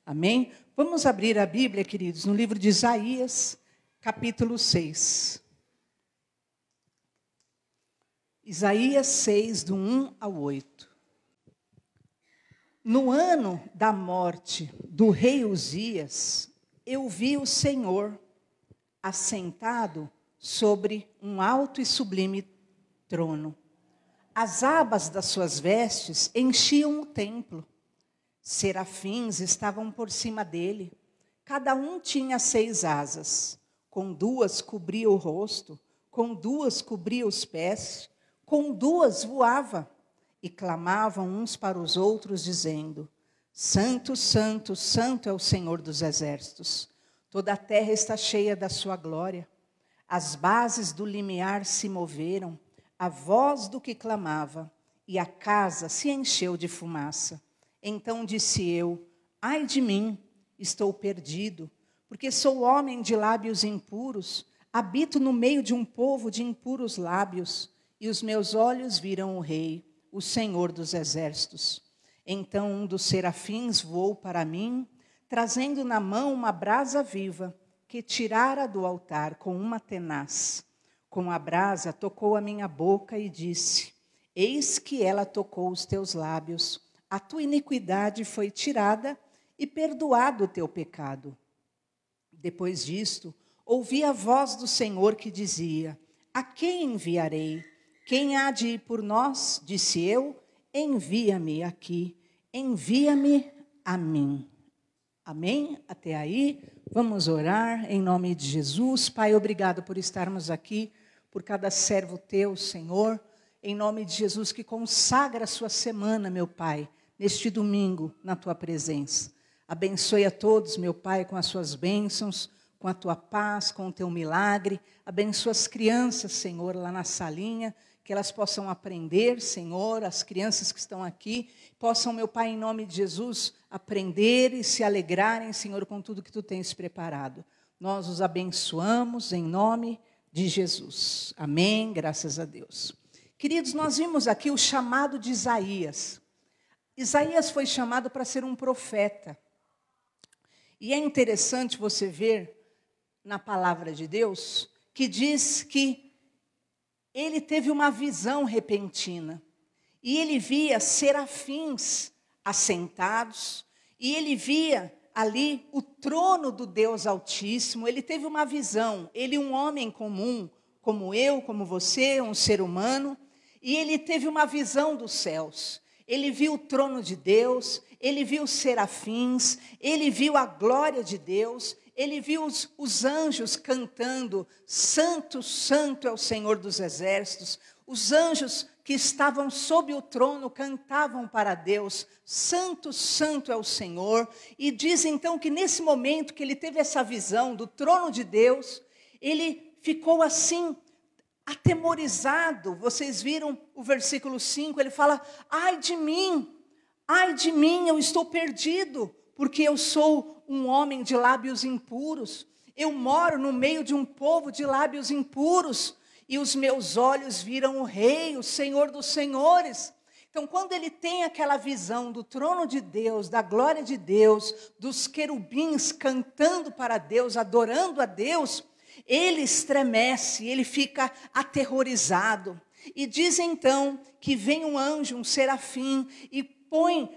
Amém? Vamos abrir a Bíblia, queridos, no livro de Isaías, capítulo 6. Isaías 6, do 1 ao 8. No ano da morte do rei Uzias, eu vi o Senhor assentado sobre um alto e sublime trono. As abas das suas vestes enchiam o templo. Serafins estavam por cima dele. Cada um tinha 6 asas. Com 2 cobria o rosto, com 2 cobria os pés, com 2 voava. E clamavam uns para os outros, dizendo: Santo, Santo, Santo é o Senhor dos exércitos. Toda a terra está cheia da sua glória. As bases do limiar se moveram, a voz do que clamava, e a casa se encheu de fumaça. Então disse eu: ai de mim, estou perdido, porque sou homem de lábios impuros, habito no meio de um povo de impuros lábios, e os meus olhos viram o Rei, o Senhor dos exércitos. Então um dos serafins voou para mim, trazendo na mão uma brasa viva, que tirara do altar com uma tenaz. Com a brasa tocou a minha boca e disse: eis que ela tocou os teus lábios. A tua iniquidade foi tirada e perdoado o teu pecado. Depois disto, ouvi a voz do Senhor que dizia: a quem enviarei? Quem há de ir por nós? Disse eu: envia-me aqui, envia-me a mim. Amém? Até aí, vamos orar em nome de Jesus. Pai, obrigado por estarmos aqui, por cada servo teu, Senhor, em nome de Jesus, que consagra a sua semana, meu Pai, neste domingo, na tua presença. Abençoe a todos, meu Pai, com as suas bênçãos, com a tua paz, com o teu milagre. Abençoa as crianças, Senhor, lá na salinha, que elas possam aprender, Senhor, as crianças que estão aqui, possam, meu Pai, em nome de Jesus, aprender e se alegrarem, Senhor, com tudo que tu tens preparado. Nós os abençoamos em nome de Jesus. Amém, graças a Deus. Queridos, nós vimos aqui o chamado de Isaías. Isaías foi chamado para ser um profeta. E é interessante você ver na palavra de Deus que diz que ele teve uma visão repentina. E ele via serafins assentados. E ele via ali o trono do Deus Altíssimo. Ele teve uma visão. Ele, um homem comum, como eu, como você, um ser humano. E ele teve uma visão dos céus. Ele viu o trono de Deus, ele viu os serafins, ele viu a glória de Deus, ele viu os anjos cantando: Santo, Santo é o Senhor dos exércitos. Os anjos que estavam sob o trono cantavam para Deus: Santo, Santo é o Senhor. E diz então que nesse momento que ele teve essa visão do trono de Deus, ele ficou assim, atemorizado. Vocês viram o versículo 5, ele fala: ai de mim, eu estou perdido, porque eu sou um homem de lábios impuros, eu moro no meio de um povo de lábios impuros, e os meus olhos viram o Rei, o Senhor dos senhores. Então, quando ele tem aquela visão do trono de Deus, da glória de Deus, dos querubins cantando para Deus, adorando a Deus, ele estremece, ele fica aterrorizado. E diz então que vem um anjo, um serafim, e põe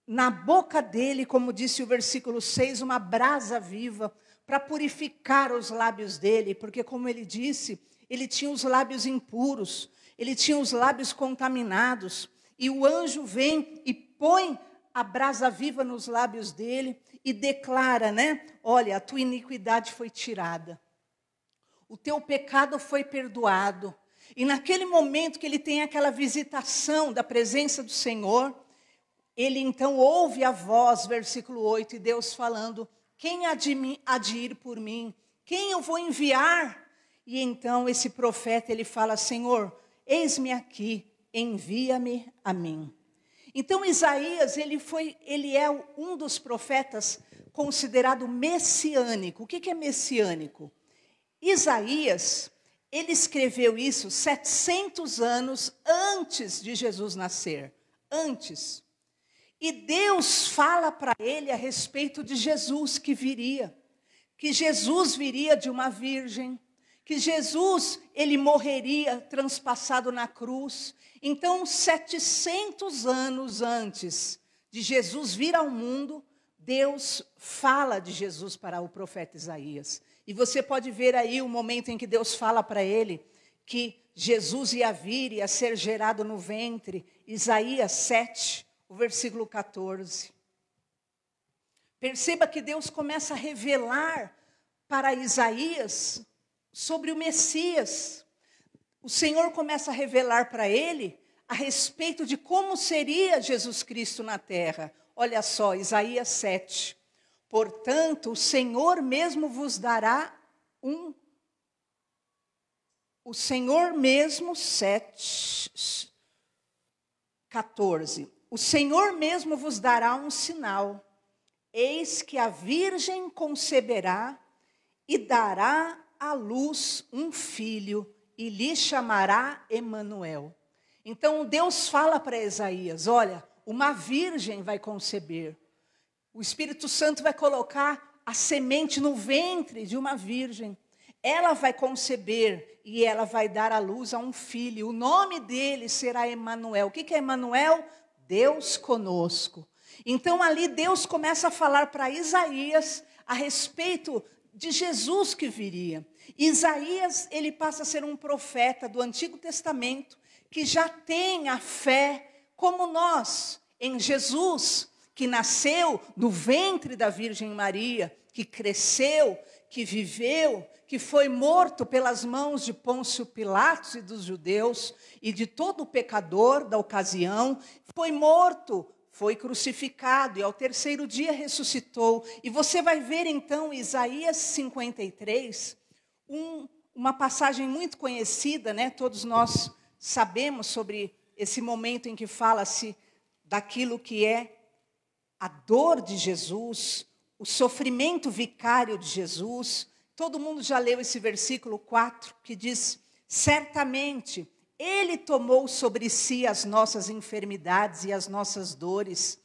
na boca dele, como disse o versículo 6, uma brasa viva, para purificar os lábios dele, porque como ele disse, ele tinha os lábios impuros, ele tinha os lábios contaminados, e o anjo vem e põe a brasa viva nos lábios dele, e declara, olha, a tua iniquidade foi tirada. O teu pecado foi perdoado. E naquele momento que ele tem aquela visitação da presença do Senhor, ele então ouve a voz, versículo 8, e Deus falando: quem há de ir por mim? Quem eu vou enviar? E então esse profeta, ele fala: Senhor, eis-me aqui, envia-me a mim. Então Isaías, ele é um dos profetas considerado messiânico. O que é messiânico? Isaías, ele escreveu isso 700 anos antes de Jesus nascer. Antes. E Deus fala para ele a respeito de Jesus que viria. Que Jesus viria de uma virgem. Que Jesus, ele morreria transpassado na cruz. Então, 700 anos antes de Jesus vir ao mundo, Deus fala de Jesus para o profeta Isaías. E você pode ver aí o momento em que Deus fala para ele que Jesus ia vir, ia ser gerado no ventre. Isaías 7, o versículo 14. Perceba que Deus começa a revelar para Isaías sobre o Messias. O Senhor começa a revelar para ele a respeito de como seria Jesus Cristo na terra. Olha só, Isaías 7. Portanto, o Senhor mesmo vos dará O Senhor mesmo, 7, 14. O Senhor mesmo vos dará um sinal. Eis que a virgem conceberá e dará à luz um filho e lhe chamará Emanuel. Então Deus fala para Isaías, olha, uma virgem vai conceber. O Espírito Santo vai colocar a semente no ventre de uma virgem. Ela vai conceber e ela vai dar à luz a um filho. O nome dele será Emanuel. O que é Emanuel? Deus conosco. Então ali Deus começa a falar para Isaías a respeito de Jesus que viria. Isaías, ele passa a ser um profeta do Antigo Testamento, que já tem a fé como nós, em Jesus, que nasceu do ventre da Virgem Maria, que cresceu, que viveu, que foi morto pelas mãos de Pôncio Pilatos e dos judeus, e de todo pecador da ocasião, foi morto, foi crucificado, e ao terceiro dia ressuscitou. E você vai ver então, Isaías 53, uma passagem muito conhecida, né? Todos nós sabemos sobre esse momento em que fala-se daquilo que é a dor de Jesus, o sofrimento vicário de Jesus. Todo mundo já leu esse versículo 4, que diz, certamente, ele tomou sobre si as nossas enfermidades e as nossas dores.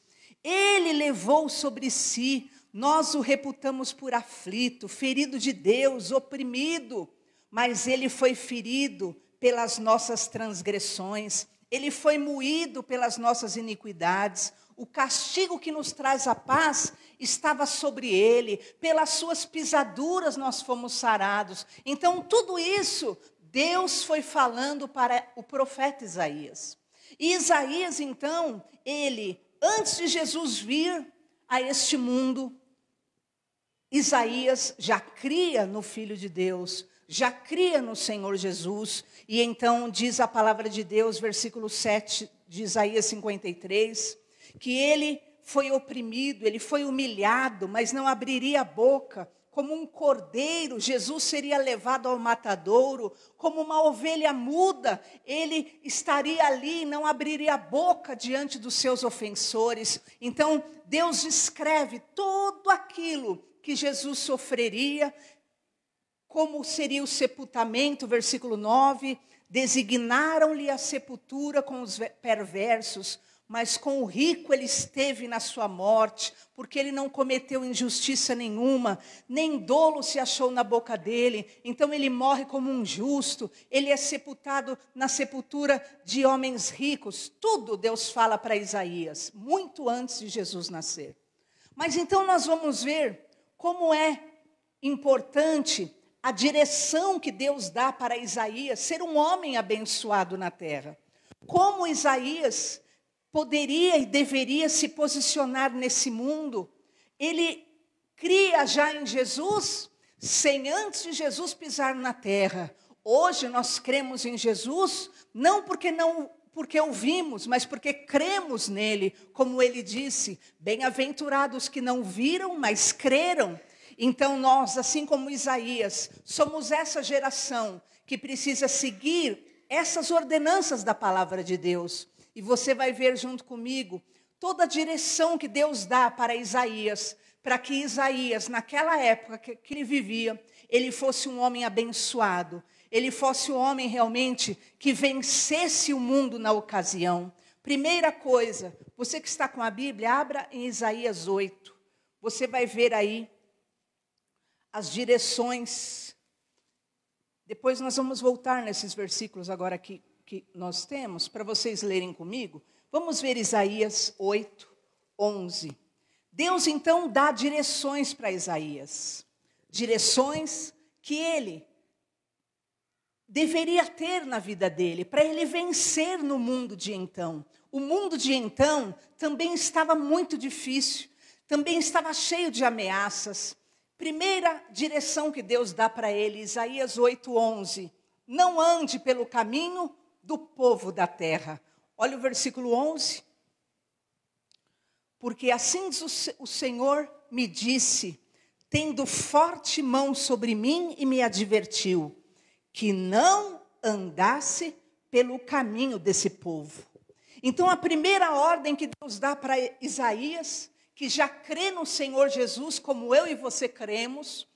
Ele levou sobre si, nós o reputamos por aflito, ferido de Deus, oprimido. Mas ele foi ferido pelas nossas transgressões. Ele foi moído pelas nossas iniquidades. O castigo que nos traz a paz estava sobre ele. Pelas suas pisaduras nós fomos sarados. Então, tudo isso, Deus foi falando para o profeta Isaías. E Isaías, então, ele, antes de Jesus vir a este mundo, Isaías já cria no Filho de Deus, já cria no Senhor Jesus. E então diz a palavra de Deus, versículo 7 de Isaías 53, que ele foi oprimido, ele foi humilhado, mas não abriria a boca. Como um cordeiro, Jesus seria levado ao matadouro. Como uma ovelha muda, ele estaria ali, não abriria a boca diante dos seus ofensores. Então, Deus descreve tudo aquilo que Jesus sofreria, como seria o sepultamento, versículo 9, designaram-lhe a sepultura com os perversos, mas com o rico ele esteve na sua morte, porque ele não cometeu injustiça nenhuma, nem dolo se achou na boca dele, então ele morre como um justo, ele é sepultado na sepultura de homens ricos. Tudo Deus fala para Isaías, muito antes de Jesus nascer. Mas então nós vamos ver como é importante a direção que Deus dá para Isaías ser um homem abençoado na terra. Como Isaías poderia e deveria se posicionar nesse mundo. Ele cria já em Jesus, sem antes de Jesus pisar na terra. Hoje nós cremos em Jesus, não porque ouvimos, mas porque cremos nele, como ele disse, bem-aventurados que não viram, mas creram. Então nós, assim como Isaías, somos essa geração que precisa seguir essas ordenanças da palavra de Deus. E você vai ver junto comigo toda a direção que Deus dá para Isaías, para que Isaías, naquela época que ele vivia, ele fosse um homem abençoado, ele fosse um homem realmente que vencesse o mundo na ocasião. Primeira coisa, Você que está com a Bíblia, abra em Isaías 8. Você vai ver aí as direções. Depois nós vamos voltar nesses versículos agora que nós temos, para vocês lerem comigo. Vamos ver Isaías 8, 11. Deus então dá direções para Isaías. Direções que ele deveria ter na vida dele, para ele vencer no mundo de então. O mundo de então também estava muito difícil, também estava cheio de ameaças. Primeira direção que Deus dá para ele, Isaías 8:11. Não ande pelo caminho do povo da terra. Olha o versículo 11. Porque assim diz o Senhor me disse, tendo forte mão sobre mim e me advertiu, que não andasse pelo caminho desse povo. Então a primeira ordem que Deus dá para Isaías, que já crê no Senhor Jesus, como eu e você cremos,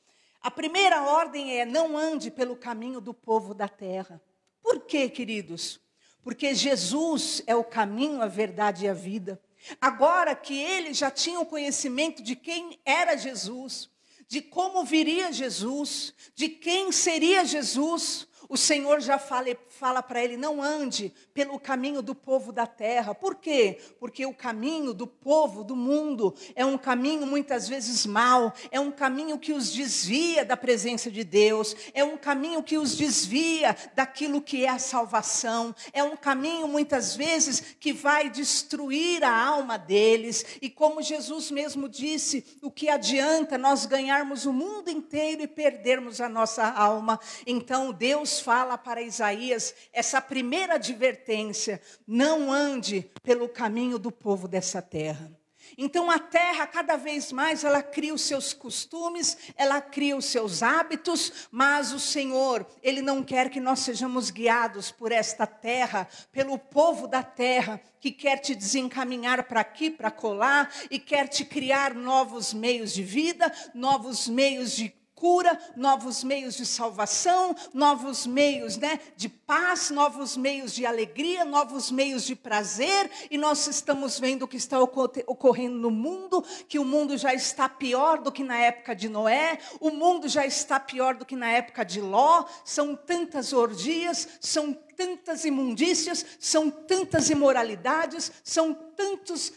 a primeira ordem é: não ande pelo caminho do povo da terra. Por quê, queridos? Porque Jesus é o caminho, a verdade e a vida. Agora que ele já tinha o conhecimento de quem era Jesus, de como viria Jesus, de quem seria Jesus, o Senhor já fala para ele: não ande pelo caminho do povo da terra. Por quê? Porque o caminho do povo do mundo é um caminho muitas vezes mau, é um caminho que os desvia da presença de Deus, é um caminho que os desvia daquilo que é a salvação, é um caminho muitas vezes que vai destruir a alma deles. E como Jesus mesmo disse, o que adianta nós ganharmos o mundo inteiro e perdermos a nossa alma? Então Deus fala para Isaías essa primeira advertência: não ande pelo caminho do povo dessa terra. Então a terra cada vez mais ela cria os seus costumes, ela cria os seus hábitos, mas o Senhor, Ele não quer que nós sejamos guiados por esta terra, pelo povo da terra, que quer te desencaminhar para aqui, para colar, e quer te criar novos meios de vida, novos meios de cura, novos meios de salvação, novos meios, de paz, novos meios de alegria, novos meios de prazer. E nós estamos vendo o que está ocorrendo no mundo, que o mundo já está pior do que na época de Noé, o mundo já está pior do que na época de Ló. São tantas orgias, são tantas imundícias, são tantas imoralidades, são tantos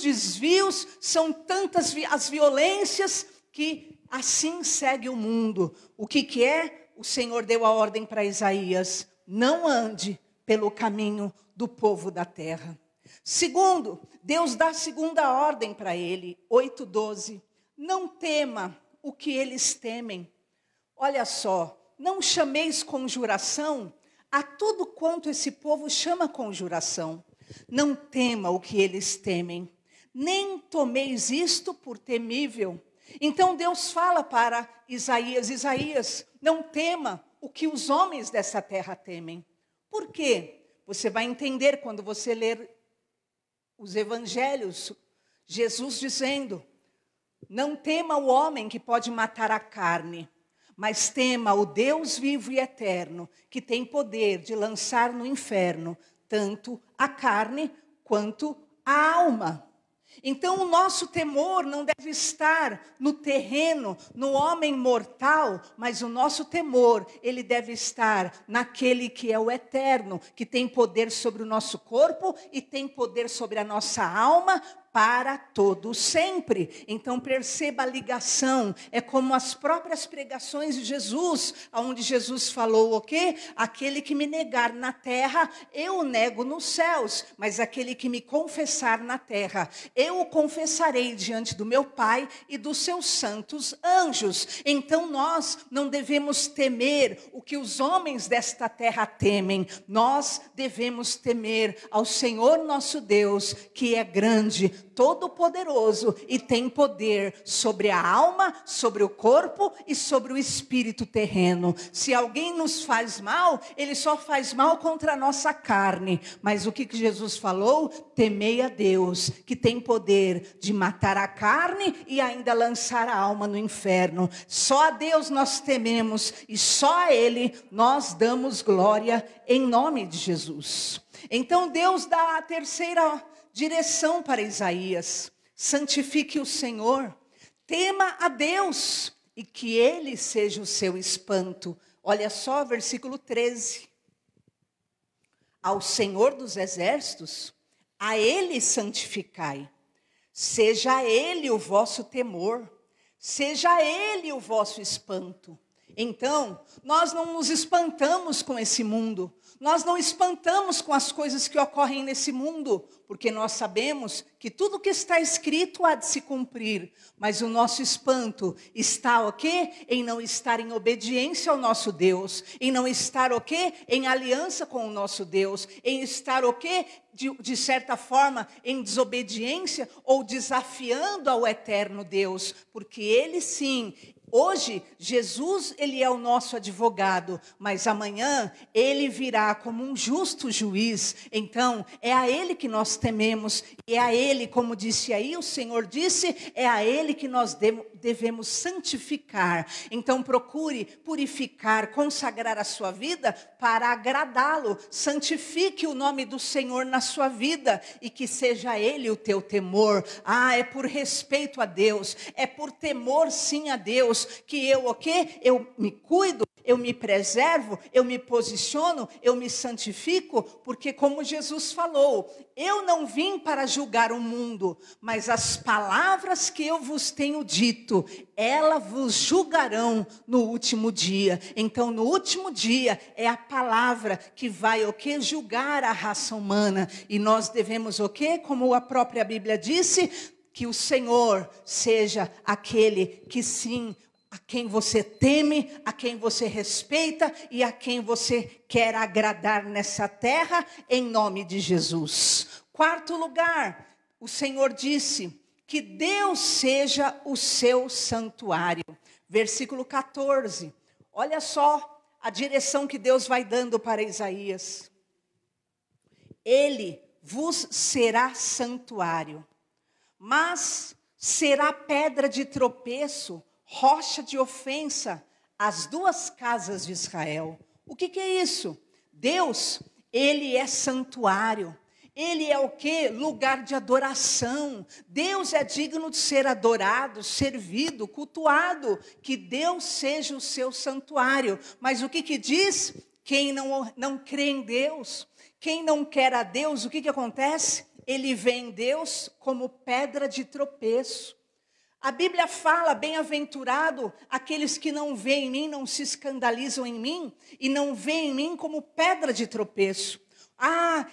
desvios, são tantas as violências, que assim segue o mundo. O que é? O Senhor deu a ordem para Isaías: não ande pelo caminho do povo da terra. Segundo, Deus dá a segunda ordem para ele, 8:12. Não tema o que eles temem. Olha só, não chameis conjuração a tudo quanto esse povo chama conjuração. Não tema o que eles temem, nem tomeis isto por temível. Então Deus fala para Isaías: Isaías, não tema o que os homens dessa terra temem. Por quê? Você vai entender quando você ler os evangelhos, Jesus dizendo: não tema o homem que pode matar a carne, mas tema o Deus vivo e eterno, que tem poder de lançar no inferno tanto a carne quanto a alma. Então o nosso temor não deve estar no terreno, no homem mortal, mas o nosso temor, ele deve estar naquele que é o eterno, que tem poder sobre o nosso corpo e tem poder sobre a nossa alma, para todo sempre. Então perceba a ligação, é como as próprias pregações de Jesus, onde Jesus falou o quê? Aquele que me negar na terra, eu o nego nos céus, mas aquele que me confessar na terra, eu o confessarei diante do meu Pai e dos seus santos anjos. Então nós não devemos temer o que os homens desta terra temem, nós devemos temer ao Senhor nosso Deus, que é grande, todo-poderoso e tem poder sobre a alma, sobre o corpo e sobre o espírito terreno. Se alguém nos faz mal, ele só faz mal contra a nossa carne. Mas o que Jesus falou? Temei a Deus, que tem poder de matar a carne e ainda lançar a alma no inferno. Só a Deus nós tememos e só a Ele nós damos glória em nome de Jesus. Então Deus dá a terceira direção para Isaías. Santifique o Senhor, tema a Deus e que Ele seja o seu espanto. Olha só, versículo 13. Ao Senhor dos exércitos, a Ele santificai. Seja Ele o vosso temor, seja Ele o vosso espanto. Então, nós não nos espantamos com esse mundo, nós não espantamos com as coisas que ocorrem nesse mundo, porque nós sabemos que tudo que está escrito há de se cumprir, mas o nosso espanto está o quê? Em não estar em obediência ao nosso Deus, em não estar o quê? Em aliança com o nosso Deus, em estar o quê? De certa forma, em desobediência ou desafiando ao eterno Deus, porque Ele sim. Hoje, Jesus, Ele é o nosso advogado, mas amanhã Ele virá como um justo juiz. Então, é a Ele que nós tememos, e é a Ele, como disse aí, o Senhor disse, é a Ele que nós devemos santificar. Então, procure purificar, consagrar a sua vida para agradá-lo. Santifique o nome do Senhor na sua vida e que seja Ele o teu temor. É por respeito a Deus, é por temor sim a Deus, que eu o quê? Eu me cuido, eu me preservo, eu me posiciono, eu me santifico, porque como Jesus falou, eu não vim para julgar o mundo, mas as palavras que eu vos tenho dito, elas vos julgarão no último dia. Então, no último dia, é a palavra que vai o quê? Julgar a raça humana. E nós devemos o quê? Como a própria Bíblia disse, que o Senhor seja aquele que sim, a quem você teme, a quem você respeita e a quem você quer agradar nessa terra, em nome de Jesus. Quarto lugar, o Senhor disse que Deus seja o seu santuário. Versículo 14, olha só a direção que Deus vai dando para Isaías. Ele vos será santuário, mas será pedra de tropeço, rocha de ofensa, as duas casas de Israel. O que é isso? Deus, Ele é santuário. Ele é o quê? Lugar de adoração. Deus é digno de ser adorado, servido, cultuado. Que Deus seja o seu santuário. Mas o que diz? Quem não crê em Deus, quem não quer a Deus, o que acontece? Ele vê em Deus como pedra de tropeço. A Bíblia fala, bem-aventurado aqueles que não veem em mim, não se escandalizam em mim, e não veem em mim como pedra de tropeço.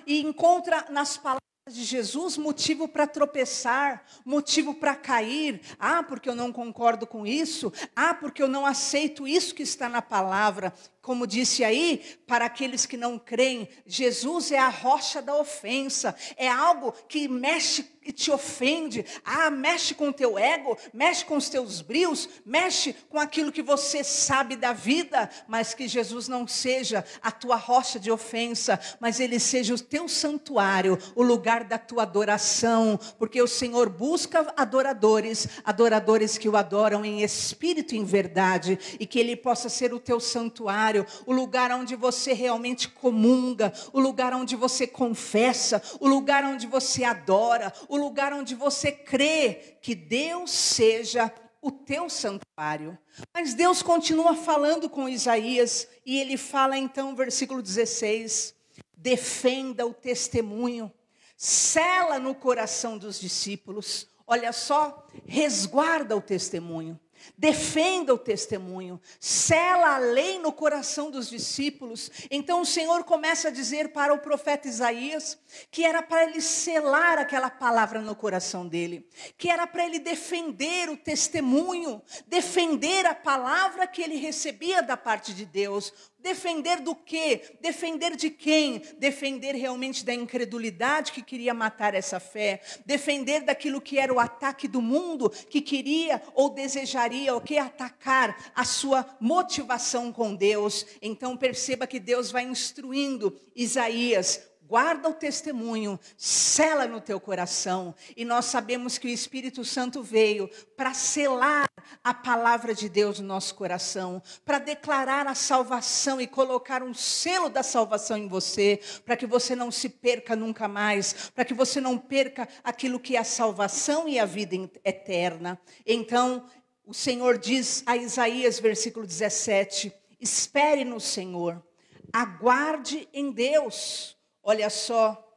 E encontra nas palavras de Jesus motivo para tropeçar, motivo para cair. Porque eu não concordo com isso. Porque eu não aceito isso que está na palavra. Como disse aí, para aqueles que não creem, Jesus é a rocha da ofensa. É algo que mexe e te ofende. Mexe com o teu ego, mexe com os teus brios, mexe com aquilo que você sabe da vida. Mas que Jesus não seja a tua rocha de ofensa, mas Ele seja o teu santuário, o lugar da tua adoração. Porque o Senhor busca adoradores que o adoram em espírito e em verdade. E que Ele possa ser o teu santuário, o lugar onde você realmente comunga, o lugar onde você confessa, o lugar onde você adora, o lugar onde você crê que Deus seja o teu santuário. Mas Deus continua falando com Isaías, e ele fala então, versículo 16, defenda o testemunho, sela no coração dos discípulos. Olha só, resguarda o testemunho. Defenda o testemunho, sela a lei no coração dos discípulos. Então o Senhor começa a dizer para o profeta Isaías que era para ele selar aquela palavra no coração dele, que era para ele defender o testemunho, defender a palavra que ele recebia da parte de Deus. Defender do quê? Defender de quem? Defender realmente da incredulidade que queria matar essa fé. Defender daquilo que era o ataque do mundo, que queria ou desejaria o quê? Atacar a sua motivação com Deus. Então perceba que Deus vai instruindo Isaías. Guarda o testemunho, sela no teu coração. E nós sabemos que o Espírito Santo veio para selar a palavra de Deus no nosso coração, para declarar a salvação e colocar um selo da salvação em você, para que você não se perca nunca mais, para que você não perca aquilo que é a salvação e a vida eterna. Então, o Senhor diz a Isaías, versículo 17, espere no Senhor, aguarde em Deus. Olha só,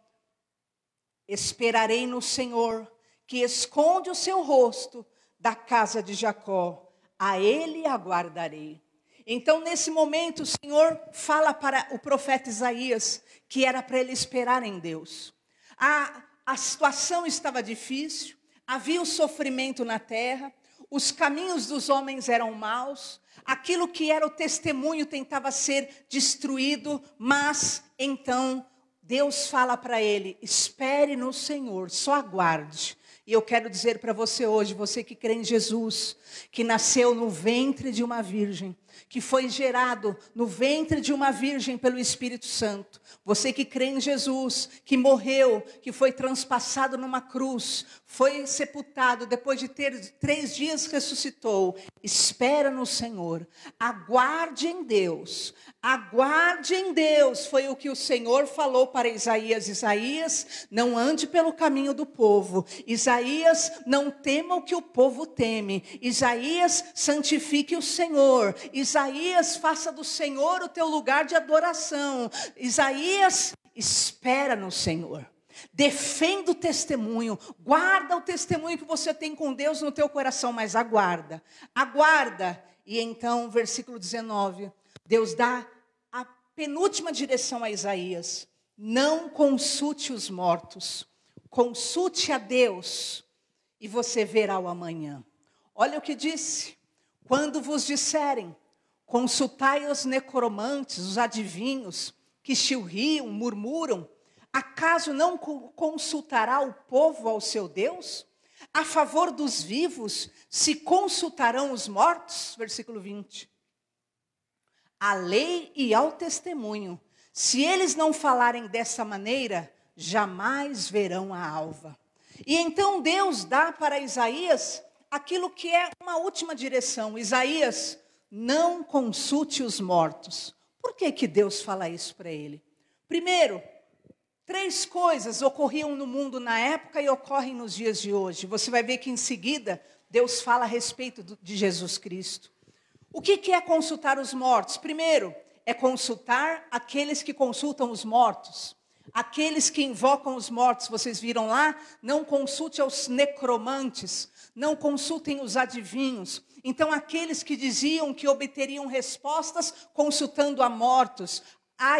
esperarei no Senhor, que esconde o seu rosto da casa de Jacó, a ele aguardarei. Então, nesse momento, o Senhor fala para o profeta Isaías, que era para ele esperar em Deus. A situação estava difícil, havia o sofrimento na terra, os caminhos dos homens eram maus, aquilo que era o testemunho tentava ser destruído, mas então Deus fala para ele, espere no Senhor, só aguarde. E eu quero dizer para você hoje, você que crê em Jesus, que nasceu no ventre de uma virgem, que foi gerado no ventre de uma virgem pelo Espírito Santo. Você que crê em Jesus, que morreu, que foi transpassado numa cruz, foi sepultado, depois de 3 dias ressuscitou. Espera no Senhor, aguarde em Deus, foi o que o Senhor falou para Isaías. Isaías, não ande pelo caminho do povo. Isaías, não tema o que o povo teme. Isaías, santifique o Senhor. Isaías, faça do Senhor o teu lugar de adoração. Isaías, espera no Senhor. Defenda o testemunho, guarda o testemunho que você tem com Deus no teu coração, mas aguarda. E então, versículo 19, Deus dá a penúltima direção a Isaías. Não consulte os mortos, consulte a Deus e você verá o amanhã. Olha o que disse, quando vos disserem, consultai os necromantes, os adivinhos, que chilriam, murmuram, acaso não consultará o povo ao seu Deus? A favor dos vivos, se consultarão os mortos? Versículo 20. À lei e ao testemunho, se eles não falarem dessa maneira, jamais verão a alva. E então Deus dá para Isaías aquilo que é uma última direção. Isaías, não consulte os mortos. Por que Deus fala isso para ele? Primeiro, 3 coisas ocorriam no mundo na época e ocorrem nos dias de hoje. Você vai ver que em seguida Deus fala a respeito de Jesus Cristo. O que é consultar os mortos? Primeiro, é consultar aqueles que consultam os mortos. Aqueles que invocam os mortos, vocês viram lá? Não consulte aos necromantes, não consultem os adivinhos. Então, aqueles que diziam que obteriam respostas consultando a mortos.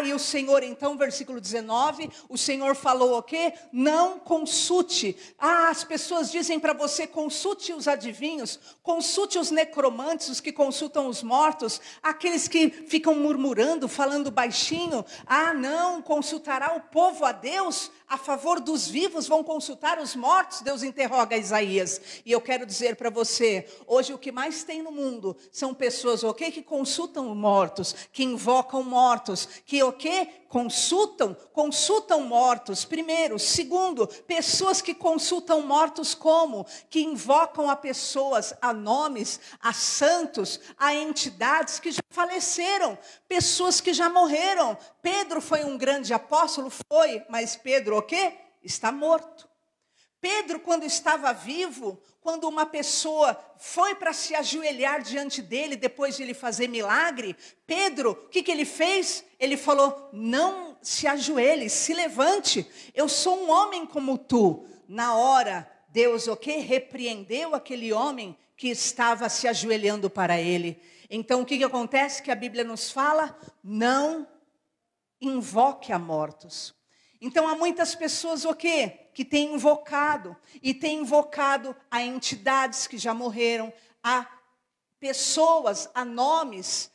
E o Senhor, então, versículo 19, o Senhor falou o quê? Não consulte. As pessoas dizem para você, consulte os adivinhos, consulte os necromantes, os que consultam os mortos, aqueles que ficam murmurando, falando baixinho. Não, consultará o povo a Deus? A favor dos vivos vão consultar os mortos? Deus interroga Isaías. E eu quero dizer para você, hoje o que mais tem no mundo são pessoas, que consultam mortos, que invocam mortos, que consultam mortos, primeiro. Segundo, pessoas que consultam mortos como? Que invocam a pessoas, a nomes, a santos, a entidades que já faleceram, pessoas que já morreram. Pedro foi um grande apóstolo? Foi, mas Pedro está morto. Pedro, quando estava vivo, quando uma pessoa foi para se ajoelhar diante dele, depois de ele fazer milagre, Pedro, o que ele fez? Ele falou, não se ajoelhe, se levante, eu sou um homem como tu. Na hora, Deus, repreendeu aquele homem que estava se ajoelhando para ele. Então, o que acontece? Que a Bíblia nos fala, não invoque a mortos. Então, há muitas pessoas, que têm invocado, e têm invocado a entidades que já morreram, a pessoas, a nomes.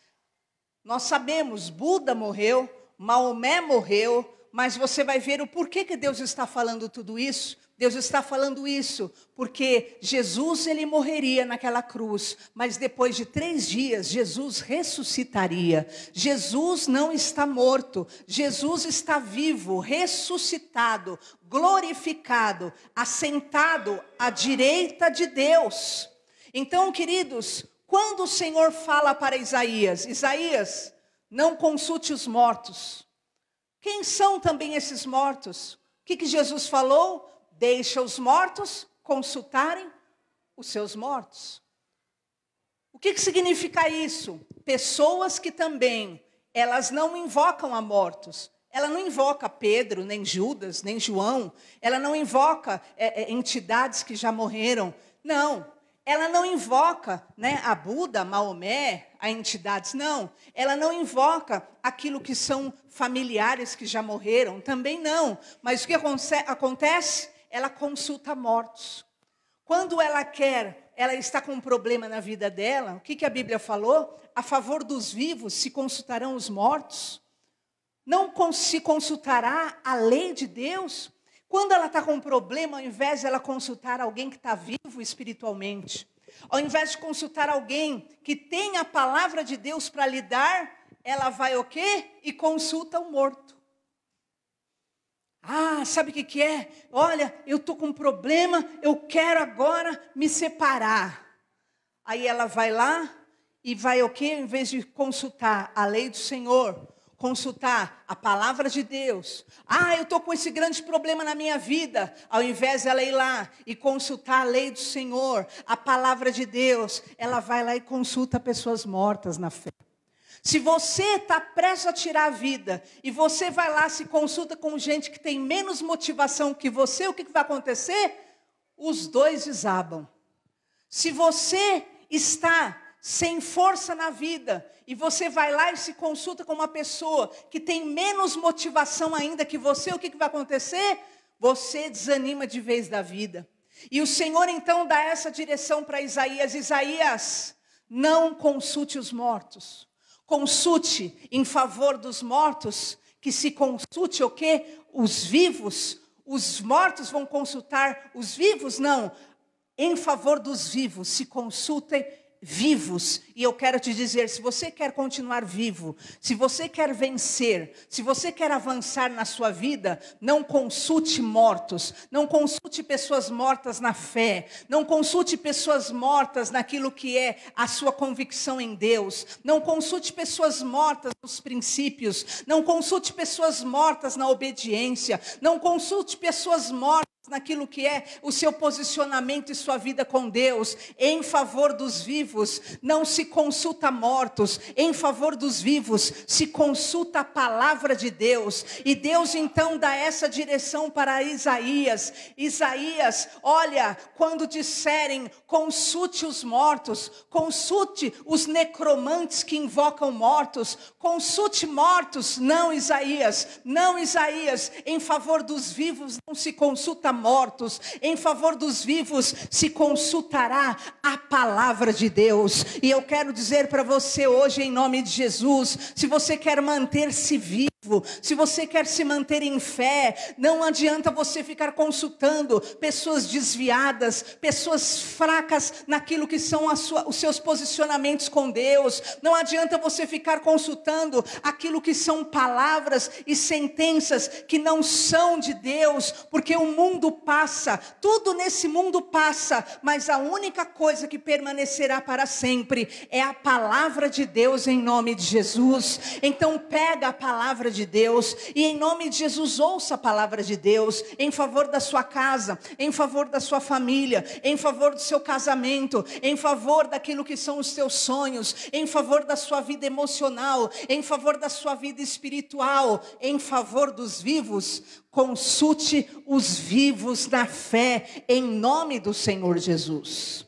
Nós sabemos, Buda morreu, Maomé morreu, mas você vai ver o porquê que Deus está falando tudo isso. Deus está falando isso porque Jesus, ele morreria naquela cruz, mas depois de 3 dias, Jesus ressuscitaria. Jesus não está morto, Jesus está vivo, ressuscitado, glorificado, assentado à direita de Deus. Então, queridos, quando o Senhor fala para Isaías, Isaías, não consulte os mortos. Quem são também esses mortos? O que Jesus falou? Deixa os mortos consultarem os seus mortos. O que significa isso? Pessoas que também, elas não invocam a mortos. Ela não invoca Pedro, nem Judas, nem João. Ela não invoca entidades que já morreram. Não. Ela não invoca, né, a Buda, Maomé, a entidades, não. Ela não invoca aquilo que são familiares que já morreram, também não. Mas o que acontece? Ela consulta mortos. Quando ela está com um problema na vida dela, o que a Bíblia falou? A favor dos vivos se consultarão os mortos. Não se consultará a lei de Deus? Quando ela está com um problema, ao invés de ela consultar alguém que está vivo espiritualmente, ao invés de consultar alguém que tem a palavra de Deus para lhe dar, ela vai o quê? E consulta o morto. Ah, sabe o que é? Olha, eu estou com um problema, eu quero agora me separar. Aí ela vai lá e vai o quê? Em vez de consultar a lei do Senhor, consultar a palavra de Deus. Ah, eu estou com esse grande problema na minha vida. Ao invés de ela ir lá e consultar a lei do Senhor, a palavra de Deus, ela vai lá e consulta pessoas mortas na fé. Se você está prestes a tirar a vida e você vai lá se consulta com gente que tem menos motivação que você, o que vai acontecer? Os dois desabam. Se você está sem força na vida, e você vai lá e se consulta com uma pessoa que tem menos motivação ainda que você, o que vai acontecer? Você desanima de vez da vida. E o Senhor então dá essa direção para Isaías. Isaías, não consulte os mortos. Consulte em favor dos mortos, que se consulte o quê? Os vivos. Os mortos vão consultar os vivos? Não. Em favor dos vivos, se consultem vivos. E eu quero te dizer, se você quer continuar vivo, se você quer vencer, se você quer avançar na sua vida, não consulte mortos, não consulte pessoas mortas na fé, não consulte pessoas mortas naquilo que é a sua convicção em Deus, não consulte pessoas mortas nos princípios, não consulte pessoas mortas na obediência, não consulte pessoas mortas naquilo que é o seu posicionamento e sua vida com Deus. Em favor dos vivos, não se consulta mortos. Em favor dos vivos, se consulta a palavra de Deus. E Deus então dá essa direção para Isaías. Isaías, olha, quando disserem consulte os mortos, consulte os necromantes que invocam mortos, consulte mortos. Não, Isaías, não, Isaías, em favor dos vivos não se consulta mortos, em favor dos vivos se consultará a palavra de Deus. E eu quero dizer para você hoje, em nome de Jesus, se você quer manter-se vivo, se você quer se manter em fé, não adianta você ficar consultando pessoas desviadas, pessoas fracas naquilo que são os seus posicionamentos com Deus. Não adianta você ficar consultando aquilo que são palavras e sentenças que não são de Deus, porque o mundo passa, tudo nesse mundo passa, mas a única coisa que permanecerá para sempre é a palavra de Deus, em nome de Jesus. Então pega a palavra de Deus e em nome de Jesus ouça a palavra de Deus em favor da sua casa, em favor da sua família, em favor do seu casamento, em favor daquilo que são os seus sonhos, em favor da sua vida emocional, em favor da sua vida espiritual, em favor dos vivos. Consulte os vivos na fé, em nome do Senhor Jesus.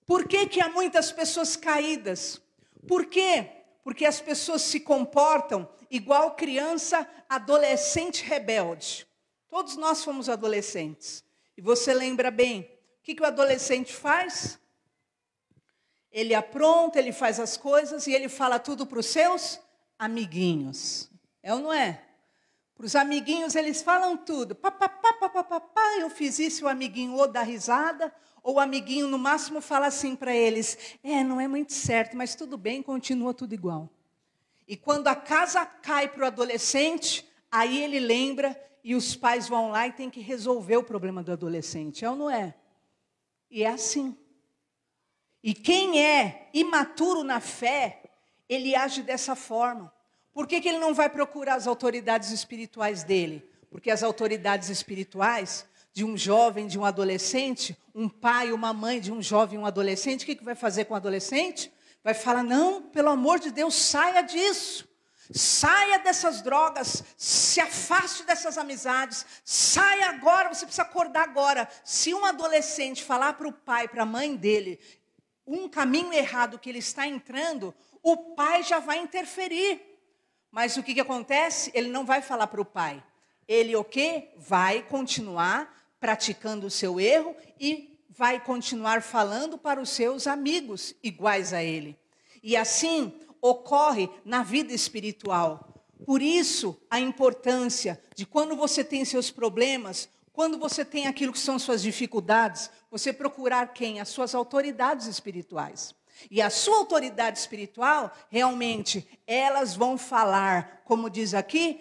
Por que há muitas pessoas caídas? Por quê? Porque as pessoas se comportam igual criança, adolescente rebelde. Todos nós fomos adolescentes. E você lembra bem, o que o adolescente faz? Ele apronta, ele faz as coisas e ele fala tudo para os seus amiguinhos. É ou não é? Para os amiguinhos eles falam tudo. Papapá, eu fiz isso, o amiguinho ou dá risada, ou o amiguinho no máximo fala assim para eles, não é muito certo, mas tudo bem, continua tudo igual. E quando a casa cai para o adolescente, aí ele lembra e os pais vão lá e tem que resolver o problema do adolescente. É ou não é? E é assim. E quem é imaturo na fé, ele age dessa forma. Por que ele não vai procurar as autoridades espirituais dele? Porque as autoridades espirituais de um jovem, de um adolescente, um pai, uma mãe de um jovem, um adolescente, o que vai fazer com o adolescente? Vai falar, não, pelo amor de Deus, saia disso. Saia dessas drogas, se afaste dessas amizades, saia agora, você precisa acordar agora. Se um adolescente falar para o pai, para a mãe dele, um caminho errado que ele está entrando, o pai já vai interferir. Mas o que acontece? Ele não vai falar para o pai. Ele o quê? Vai continuar praticando o seu erro e vai continuar falando para os seus amigos iguais a ele. E assim ocorre na vida espiritual. Por isso, a importância de quando você tem seus problemas, quando você tem aquilo que são suas dificuldades, você procurar quem? As suas autoridades espirituais. E a sua autoridade espiritual, realmente, elas vão falar, como diz aqui,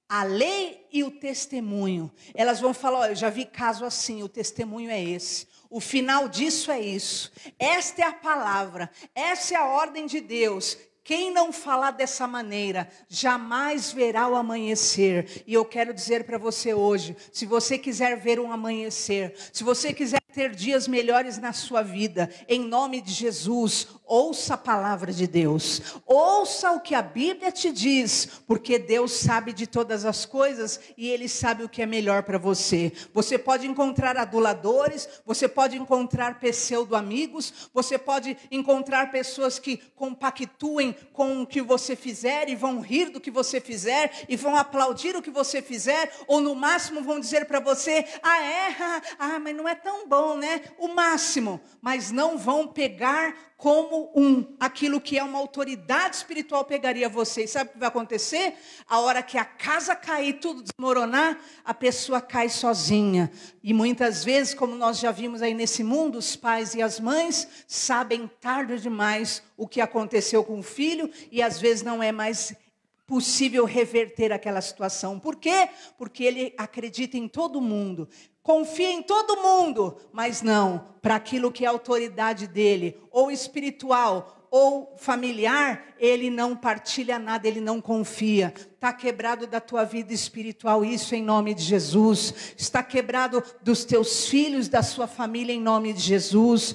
a lei e o testemunho. Elas vão falar, olha, eu já vi caso assim, o testemunho é esse. O final disso é isso. Esta é a palavra, essa é a ordem de Deus. Quem não falar dessa maneira, jamais verá o amanhecer. E eu quero dizer para você hoje, se você quiser ver um amanhecer, se você quiser ter dias melhores na sua vida, em nome de Jesus, ouça a palavra de Deus. Ouça o que a Bíblia te diz, porque Deus sabe de todas as coisas e Ele sabe o que é melhor para você. Você pode encontrar aduladores, você pode encontrar pseudo-amigos, você pode encontrar pessoas que compactuem com o que você fizer e vão rir do que você fizer e vão aplaudir o que você fizer, ou no máximo vão dizer para você, mas não é tão bom, né? O máximo, mas não vão pegar como aquilo que é uma autoridade espiritual pegaria você. E sabe o que vai acontecer? A hora que a casa cair, tudo desmoronar, a pessoa cai sozinha. E muitas vezes, como nós já vimos aí nesse mundo, os pais e as mães sabem tarde demais o que aconteceu com o filho, e às vezes não é mais possível reverter aquela situação. Por quê? Porque ele acredita em todo mundo. Confia em todo mundo, mas não para aquilo que é a autoridade dele, ou espiritual, ou familiar, ele não partilha nada, ele não confia. Está quebrado da tua vida espiritual isso em nome de Jesus. Está quebrado dos teus filhos, da sua família em nome de Jesus.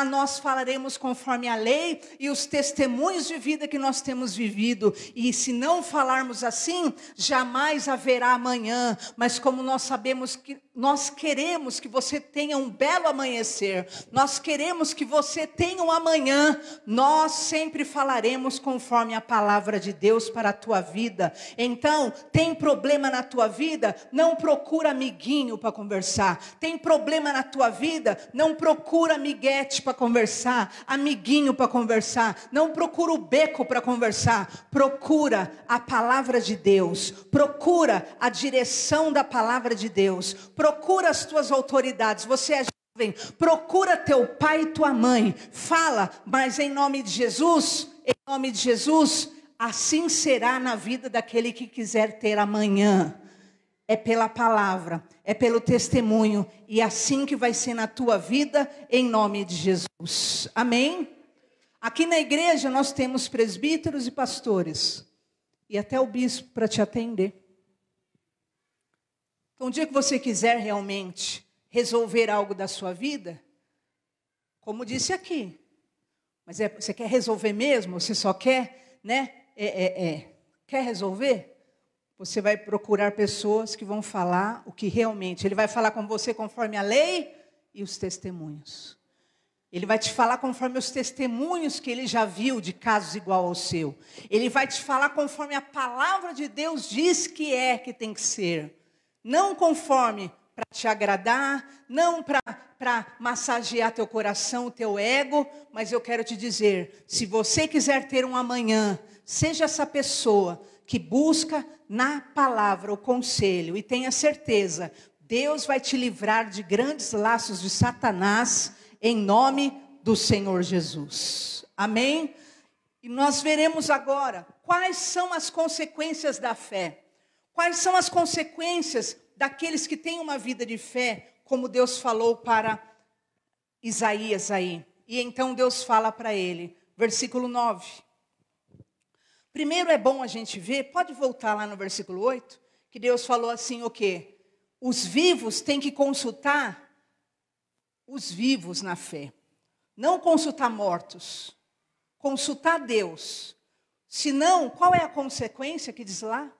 Nós falaremos conforme a lei e os testemunhos de vida que nós temos vivido. E se não falarmos assim, jamais haverá amanhã. Mas como nós sabemos que nós queremos que você tenha um belo amanhecer, nós queremos que você tenha um amanhã, nós sempre falaremos conforme a palavra de Deus para a tua vida. Então, tem problema na tua vida? Não procura amiguinho para conversar. Tem problema na tua vida? Não procura amiguete para conversar, amiguinho para conversar. Não procura o beco para conversar. Procura a palavra de Deus. Procura a direção da palavra de Deus. Procura as tuas autoridades. Você é jovem, procura teu pai e tua mãe. Fala, mas em nome de Jesus, assim será na vida daquele que quiser ter amanhã. É pela palavra, é pelo testemunho, e assim que vai ser na tua vida, em nome de Jesus. Amém? Aqui na igreja nós temos presbíteros e pastores, e até o bispo para te atender. Então, o dia que você quiser realmente resolver algo da sua vida, como disse aqui, mas você quer resolver mesmo? Você só quer, quer resolver? Você vai procurar pessoas que vão falar o que realmente, ele vai falar com você conforme a lei e os testemunhos. Ele vai te falar conforme os testemunhos que ele já viu de casos igual ao seu. Ele vai te falar conforme a palavra de Deus diz que tem que ser. Não conforme para te agradar, não para massagear teu coração, teu ego, mas eu quero te dizer, se você quiser ter um amanhã, seja essa pessoa que busca na palavra o conselho e tenha certeza, Deus vai te livrar de grandes laços de Satanás, em nome do Senhor Jesus. Amém? E nós veremos agora quais são as consequências da fé. Quais são as consequências daqueles que têm uma vida de fé, como Deus falou para Isaías aí. E então Deus fala para ele, versículo 9. Primeiro é bom a gente ver, pode voltar lá no versículo 8, que Deus falou assim, o quê? Os vivos têm que consultar os vivos na fé. Não consultar mortos, consultar Deus. Senão, qual é a consequência que diz lá?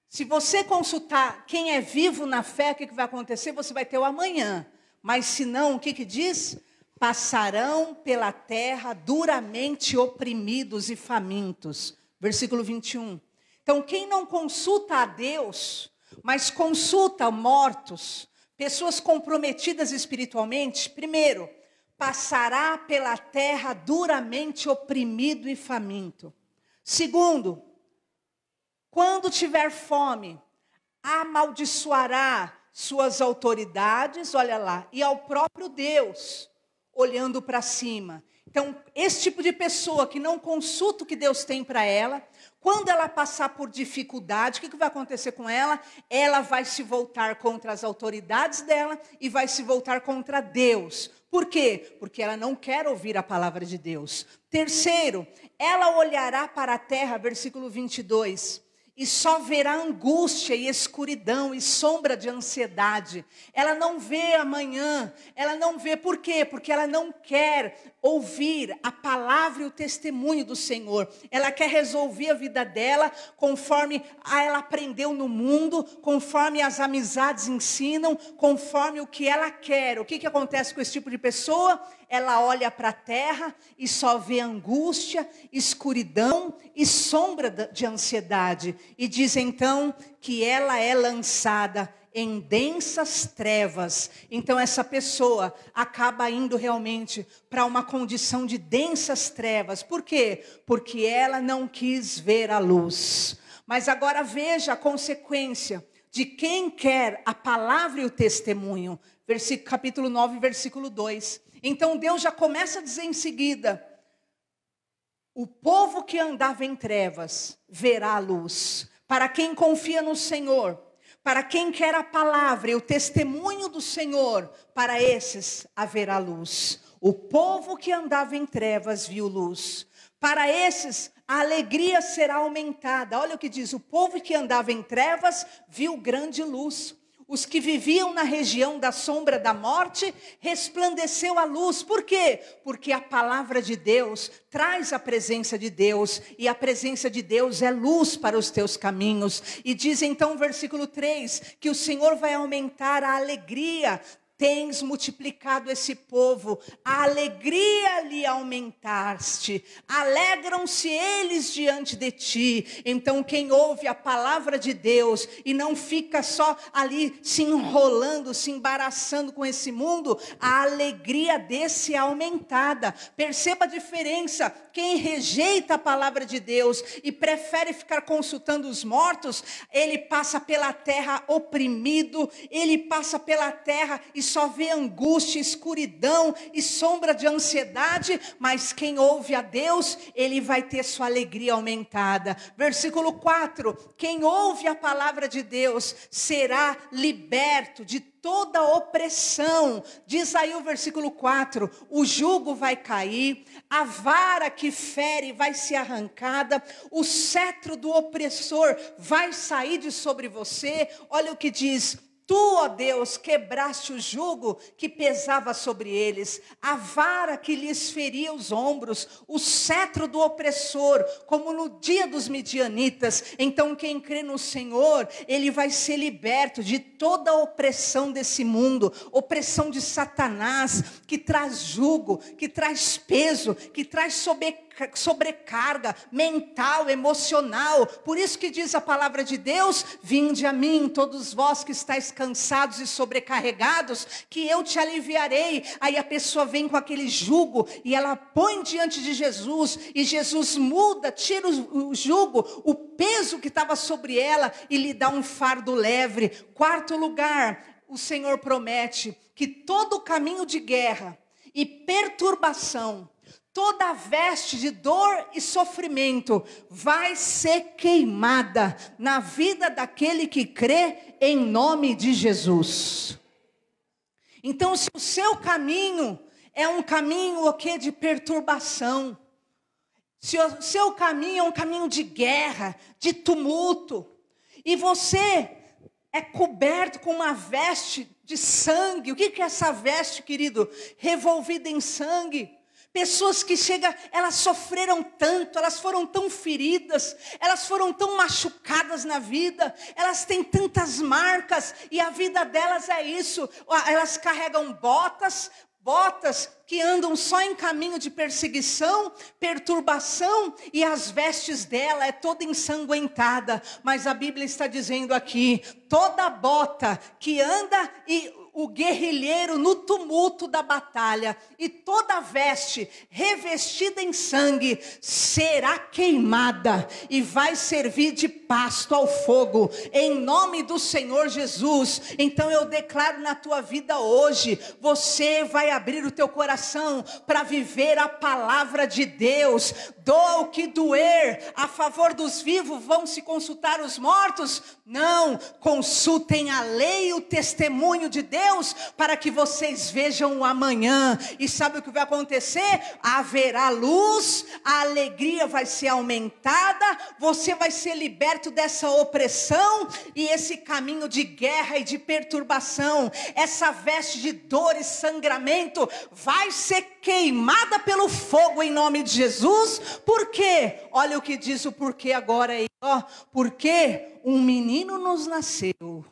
Se você consultar quem é vivo na fé, o que vai acontecer? Você vai ter o amanhã. Mas se não, o que diz? Passarão pela terra duramente oprimidos e famintos. Versículo 21. Então, quem não consulta a Deus, mas consulta mortos, pessoas comprometidas espiritualmente, primeiro, passará pela terra duramente oprimido e faminto. Segundo, quando tiver fome, amaldiçoará suas autoridades, olha lá, e ao próprio Deus, olhando para cima. Então, esse tipo de pessoa que não consulta o que Deus tem para ela, quando ela passar por dificuldade, o que vai acontecer com ela? Ela vai se voltar contra as autoridades dela e vai se voltar contra Deus. Por quê? Porque ela não quer ouvir a palavra de Deus. Terceiro, ela olhará para a terra, versículo 22, e só verá angústia e escuridão e sombra de ansiedade. Ela não vê amanhã, ela não vê, por quê? Porque ela não quer ouvir a palavra e o testemunho do Senhor. Ela quer resolver a vida dela conforme ela aprendeu no mundo, conforme as amizades ensinam, conforme o que ela quer. O que acontece com esse tipo de pessoa? Ela olha para a terra e só vê angústia, escuridão e sombra de ansiedade. E diz então que ela é lançada em densas trevas. Então essa pessoa acaba indo realmente para uma condição de densas trevas. Por quê? Porque ela não quis ver a luz. Mas agora veja a consequência de quem quer a palavra e o testemunho. Capítulo 9, versículo 2. Então Deus já começa a dizer em seguida: o povo que andava em trevas verá a luz. Para quem confia no Senhor, para quem quer a palavra e o testemunho do Senhor, para esses haverá luz. O povo que andava em trevas viu luz. Para esses a alegria será aumentada. Olha o que diz: o povo que andava em trevas viu grande luz. Os que viviam na região da sombra da morte, resplandeceu a luz. Por quê? Porque a palavra de Deus traz a presença de Deus. E a presença de Deus é luz para os teus caminhos. E diz então o versículo 3, que o Senhor vai aumentar a alegria. Tens multiplicado esse povo, a alegria lhe aumentaste, alegram-se eles diante de ti. Então quem ouve a palavra de Deus e não fica só ali se enrolando, se embaraçando com esse mundo, a alegria desse é aumentada. Perceba a diferença: quem rejeita a palavra de Deus e prefere ficar consultando os mortos, ele passa pela terra oprimido, ele passa pela terra e só vê angústia, escuridão e sombra de ansiedade. Mas quem ouve a Deus, ele vai ter sua alegria aumentada. Versículo 4, quem ouve a palavra de Deus será liberto de toda opressão. Diz aí o versículo 4, o jugo vai cair, a vara que fere vai ser arrancada, o cetro do opressor vai sair de sobre você. Olha o que diz: tu, ó Deus, quebraste o jugo que pesava sobre eles, a vara que lhes feria os ombros, o cetro do opressor, como no dia dos midianitas. Então quem crê no Senhor, ele vai ser liberto de toda a opressão desse mundo, opressão de Satanás, que traz jugo, que traz peso, que traz sobrecarga mental, emocional. Por isso que diz a palavra de Deus: vinde a mim, todos vós que estáis cansados e sobrecarregados, que eu te aliviarei. Aí a pessoa vem com aquele jugo e ela põe diante de Jesus, e Jesus muda, tira o jugo, o peso que estava sobre ela, e lhe dá um fardo leve. Quarto lugar, o Senhor promete que todo o caminho de guerra e perturbação, toda a veste de dor e sofrimento vai ser queimada na vida daquele que crê em nome de Jesus. Então, se o seu caminho é um caminho o quê? De perturbação. Seu caminho é um caminho de guerra, de tumulto. E você é coberto com uma veste de sangue. O que é essa veste, querido? Revolvida em sangue. Pessoas que chegam, elas sofreram tanto, elas foram tão feridas, elas foram tão machucadas na vida, elas têm tantas marcas, e a vida delas é isso. Elas carregam botas que andam só em caminho de perseguição, perturbação, e as vestes dela é toda ensanguentada. Mas a Bíblia está dizendo aqui, toda bota que anda o guerrilheiro no tumulto da batalha, e toda veste revestida em sangue será queimada e vai servir de pasto ao fogo, em nome do Senhor Jesus. Então eu declaro na tua vida hoje, você vai abrir o teu coração para viver a palavra de Deus. Doa o que doer, a favor dos vivos vão se consultar os mortos? Não, consultem a lei e o testemunho de Deus, para que vocês vejam o amanhã. E sabe o que vai acontecer? Haverá luz, a alegria vai ser aumentada, você vai ser liberto dessa opressão e esse caminho de guerra e de perturbação. Essa veste de dor e sangramento vai ser queimada pelo fogo em nome de Jesus. Por quê? Olha o que diz o porquê agora aí, ó. Porque um menino nos nasceu,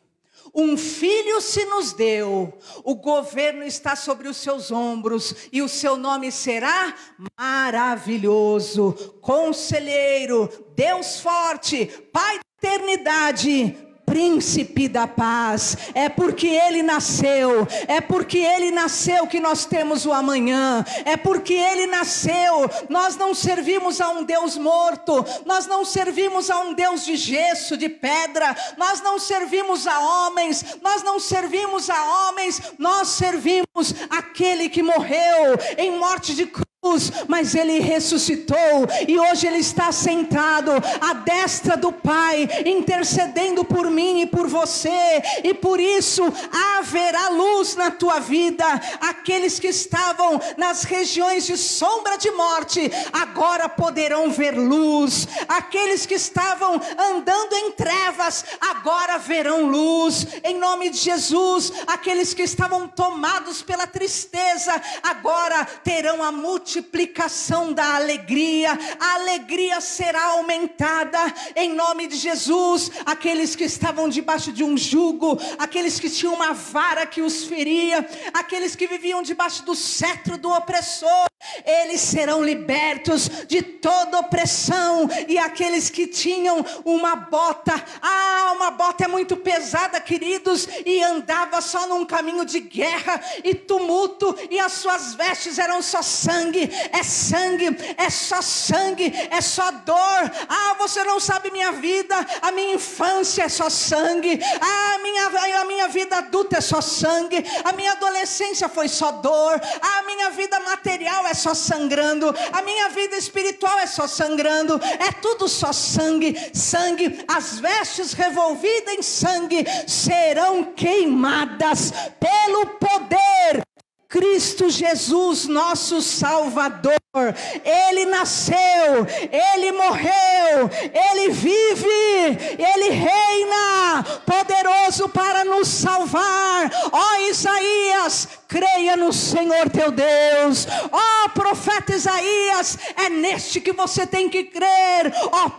um filho se nos deu, o governo está sobre os seus ombros, e o seu nome será Maravilhoso, Conselheiro, Deus Forte, Pai da Eternidade, Príncipe da Paz. É porque Ele nasceu, que nós temos o amanhã, é porque Ele nasceu. Nós não servimos a um Deus morto, nós não servimos a um Deus de gesso, de pedra, nós não servimos a homens, nós servimos aquele que morreu em morte de cruz, mas Ele ressuscitou, e hoje Ele está sentado à destra do Pai, intercedendo por mim e por você, e por isso haverá luz na tua vida. Aqueles que estavam nas regiões de sombra de morte, agora poderão ver luz. Aqueles que estavam andando em trevas, agora verão luz, em nome de Jesus. Aqueles que estavam tomados pela tristeza, agora terão a multiplicação da alegria. A alegria será aumentada em nome de Jesus. Aqueles que estavam debaixo de um jugo, aqueles que tinham uma vara que os feria, aqueles que viviam debaixo do cetro do opressor, eles serão libertos de toda opressão. E aqueles que tinham uma bota, uma bota é muito pesada, queridos, e andava só num caminho de guerra e tumulto, e as suas vestes eram só sangue, é só sangue, é só dor. Você não sabe minha vida, a minha infância é só sangue, a minha vida adulta é só sangue, a minha adolescência foi só dor, a minha vida material é só sangrando, a minha vida espiritual é só sangrando, é tudo só sangue. As vestes revolvidas em sangue serão queimadas pelo poder Cristo Jesus, nosso Salvador. Ele nasceu, Ele morreu, Ele vive, Ele reina, poderoso para nos salvar. Isaías, creia no Senhor teu Deus. Profeta Isaías, é neste que você tem que crer.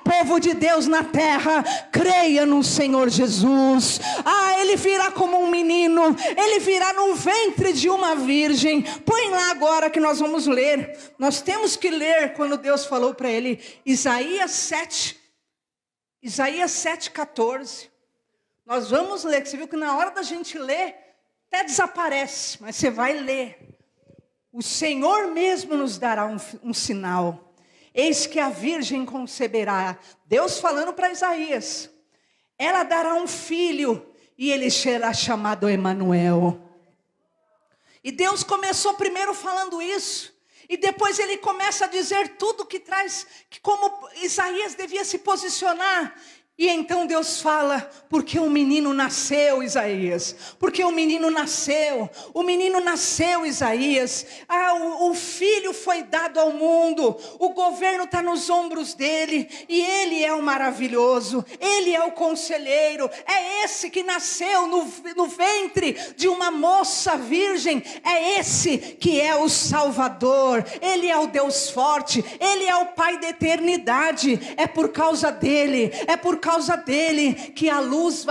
Povo de Deus na terra, creia no Senhor Jesus. Ele virá como um menino, Ele virá no ventre de uma virgem. Põe lá agora que nós vamos ler. Nós temos que ler quando Deus falou para ele, Isaías 7:14. Nós vamos ler, você viu que na hora da gente ler, até desaparece, mas você vai ler. O Senhor mesmo nos dará um sinal. Eis que a virgem conceberá. Deus falando para Isaías. Ela dará um filho, e ele será chamado Emanuel. E Deus começou primeiro falando isso, e depois Ele começa a dizer tudo que traz, que como Isaías devia se posicionar. E então Deus fala, porque o menino nasceu, Isaías. Porque o menino nasceu, Isaías. O filho foi dado ao mundo, o governo está nos ombros dele. E ele é o maravilhoso, ele é o conselheiro. É esse que nasceu no ventre de uma moça virgem. É esse que é o Salvador. Ele é o Deus forte, ele é o Pai da eternidade. É por causa dele que a luz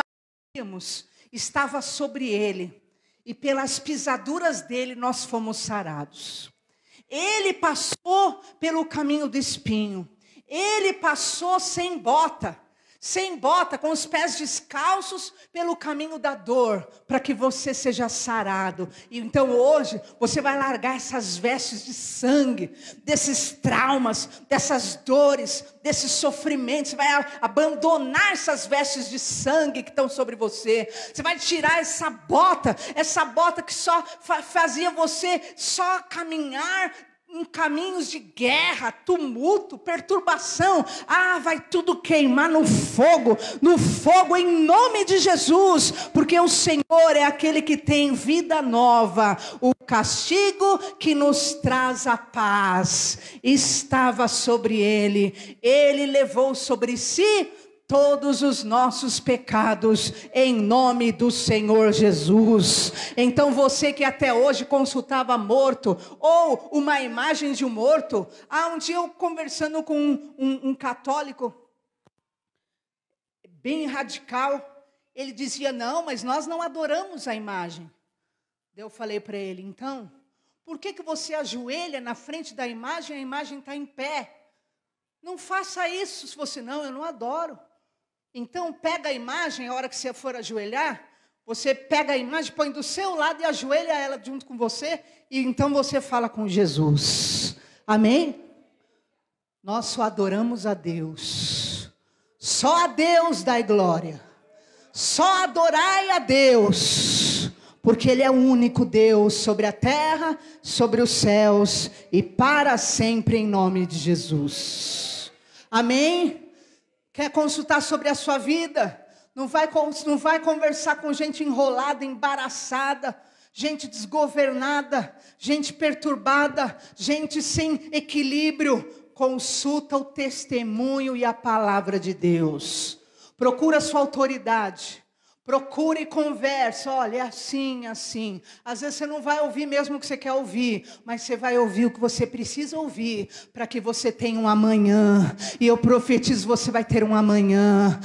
estava sobre ele, e pelas pisaduras dele nós fomos sarados. Ele passou pelo caminho do espinho, ele passou sem bota, com os pés descalços pelo caminho da dor, para que você seja sarado. E então hoje você vai largar essas vestes de sangue, desses traumas, dessas dores, desses sofrimentos. Você vai abandonar essas vestes de sangue que estão sobre você. Você vai tirar essa bota que só fazia você só caminhar em caminhos de guerra, tumulto, perturbação. Vai tudo queimar no fogo em nome de Jesus, porque o Senhor é aquele que tem vida nova. O castigo que nos traz a paz estava sobre ele levou sobre si todos os nossos pecados, em nome do Senhor Jesus. Então você que até hoje consultava morto, ou uma imagem de um morto. Um dia eu conversando com um católico, bem radical, ele dizia, não, mas nós não adoramos a imagem. Eu falei para ele, então, por que você ajoelha na frente da imagem, a imagem está em pé? Não faça isso, se você não, eu não adoro. Então pega a imagem, a hora que você for ajoelhar, você pega a imagem, põe do seu lado e ajoelha ela junto com você, e então você fala com Jesus. Amém? Nós só adoramos a Deus. Só a Deus dai glória. Só adorai a Deus, porque Ele é o único Deus sobre a terra, sobre os céus e para sempre, em nome de Jesus. Amém? Quer consultar sobre a sua vida? Não vai conversar com gente enrolada, embaraçada, gente desgovernada, gente perturbada, gente sem equilíbrio. Consulta o testemunho e a palavra de Deus. Procura a sua autoridade. Procura e conversa, olha, é assim, assim. Às vezes você não vai ouvir mesmo o que você quer ouvir, mas você vai ouvir o que você precisa ouvir, para que você tenha um amanhã. E eu profetizo, você vai ter um amanhã.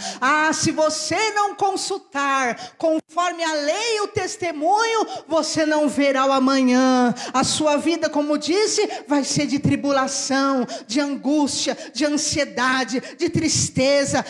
Se você não consultar conforme a lei e o testemunho, você não verá o amanhã. A sua vida, como disse, vai ser de tribulação, de angústia, de ansiedade, de tristeza.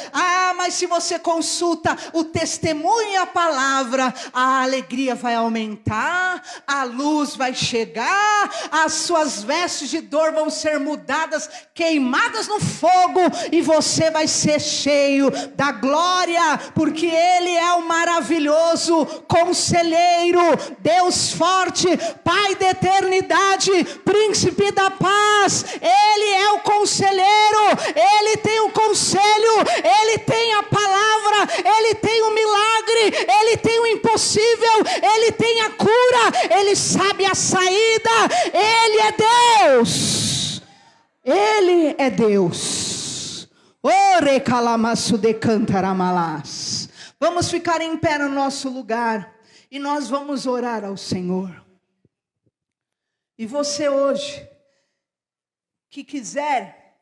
Mas se você consulta o testemunho e a palavra, a alegria vai aumentar, a luz vai chegar, as suas vestes de dor vão ser mudadas, queimadas no fogo, e você vai ser cheio da glória, porque Ele é o maravilhoso conselheiro, Deus forte, Pai da eternidade, Príncipe da paz. Ele é o conselheiro, Ele tem o conselho, Ele tem a palavra, Ele tem o milagre, Ele tem o impossível, Ele tem a cura, Ele sabe a saída. Ele é Deus, Ele é Deus. Ore calamaço de cantaramalás. Vamos ficar em pé no nosso lugar e nós vamos orar ao Senhor. E você hoje que quiser,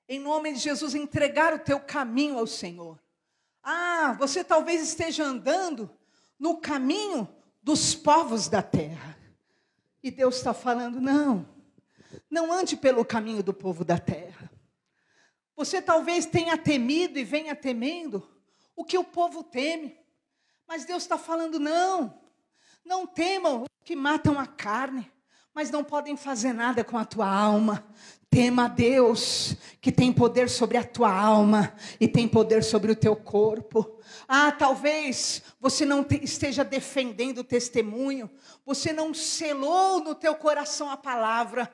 em nome de Jesus, entregar o teu caminho ao Senhor. Você talvez esteja andando no caminho dos povos da terra. E Deus está falando, não ande pelo caminho do povo da terra. Você talvez tenha temido e venha temendo o que o povo teme. Mas Deus está falando, não temam os que matam a carne, mas não podem fazer nada com a tua alma. Tema a Deus, que tem poder sobre a tua alma e tem poder sobre o teu corpo. Talvez você não esteja defendendo o testemunho, você não selou no teu coração a palavra.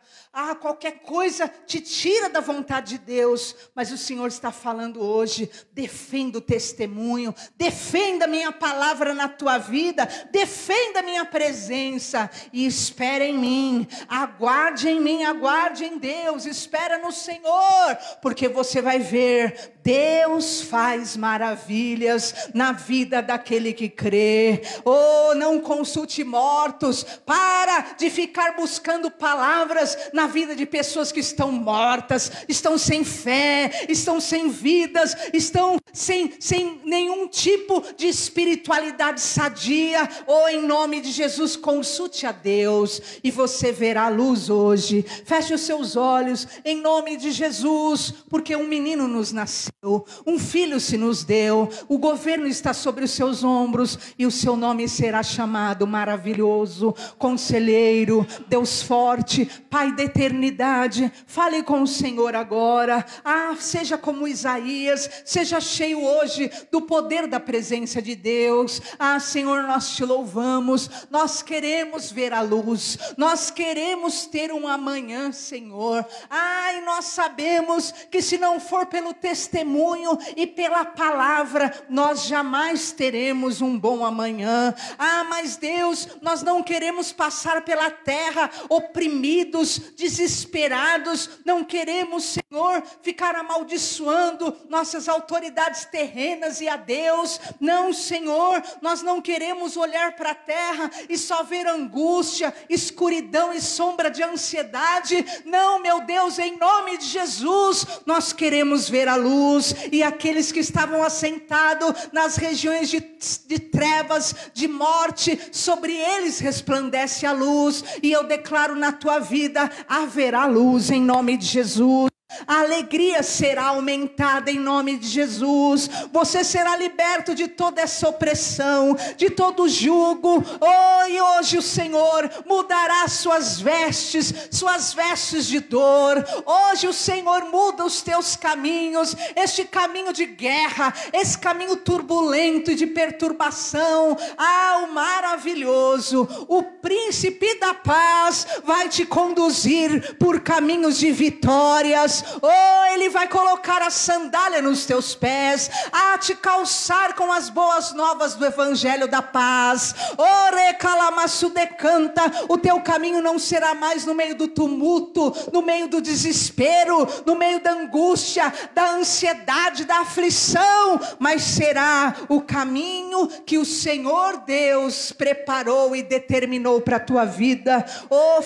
Qualquer coisa te tira da vontade de Deus, mas o Senhor está falando hoje: defenda o testemunho, defenda a minha palavra na tua vida, defenda a minha presença e espera em mim, aguarde em Deus, espera no Senhor, porque você vai ver, Deus faz maravilhas na vida daquele que crê. Não consulte mortos, para de ficar buscando palavras na vida de pessoas que estão mortas, estão sem fé, estão sem vidas, estão sem nenhum tipo de espiritualidade sadia. Em nome de Jesus, consulte a Deus e você verá a luz hoje. Feche os seus olhos em nome de Jesus, porque um menino nos nasceu, um filho se nos deu, o governo está sobre os seus ombros e o seu nome será chamado Maravilhoso, Conselheiro, Deus Forte, Pai da Eternidade. Fale com o Senhor agora. Seja como Isaías, seja cheio hoje do poder da presença de Deus. Senhor, nós te louvamos, nós queremos ver a luz, nós queremos ter um amanhã, Senhor. E nós sabemos que se não for pelo testemunho e pela palavra, nós jamais teremos um bom amanhã. Mas Deus, nós não queremos passar pela terra oprimidos, desesperados, não queremos, Senhor, ficar amaldiçoando nossas autoridades terrenas e a Deus. Não, Senhor, nós não queremos olhar para a terra e só ver angústia, escuridão e sombra de ansiedade. Não, meu Deus, em nome de Jesus, nós queremos ver a luz. E aqueles que estavam assentados nas regiões de trevas, de morte, sobre eles resplandece a luz. E eu declaro na tua vida, haverá luz em nome de Jesus. A alegria será aumentada em nome de Jesus. Você será liberto de toda essa opressão, de todo jugo. E hoje o Senhor mudará suas vestes de dor. Hoje o Senhor muda os teus caminhos, este caminho de guerra, esse caminho turbulento e de perturbação. O maravilhoso, o príncipe da paz vai te conduzir por caminhos de vitórias. Ele vai colocar a sandália nos teus pés, a te calçar com as boas novas do evangelho da paz. Recalamassudecanta, o teu caminho não será mais no meio do tumulto, no meio do desespero, no meio da angústia, da ansiedade, da aflição, mas será o caminho que o Senhor Deus preparou e determinou para a tua vida.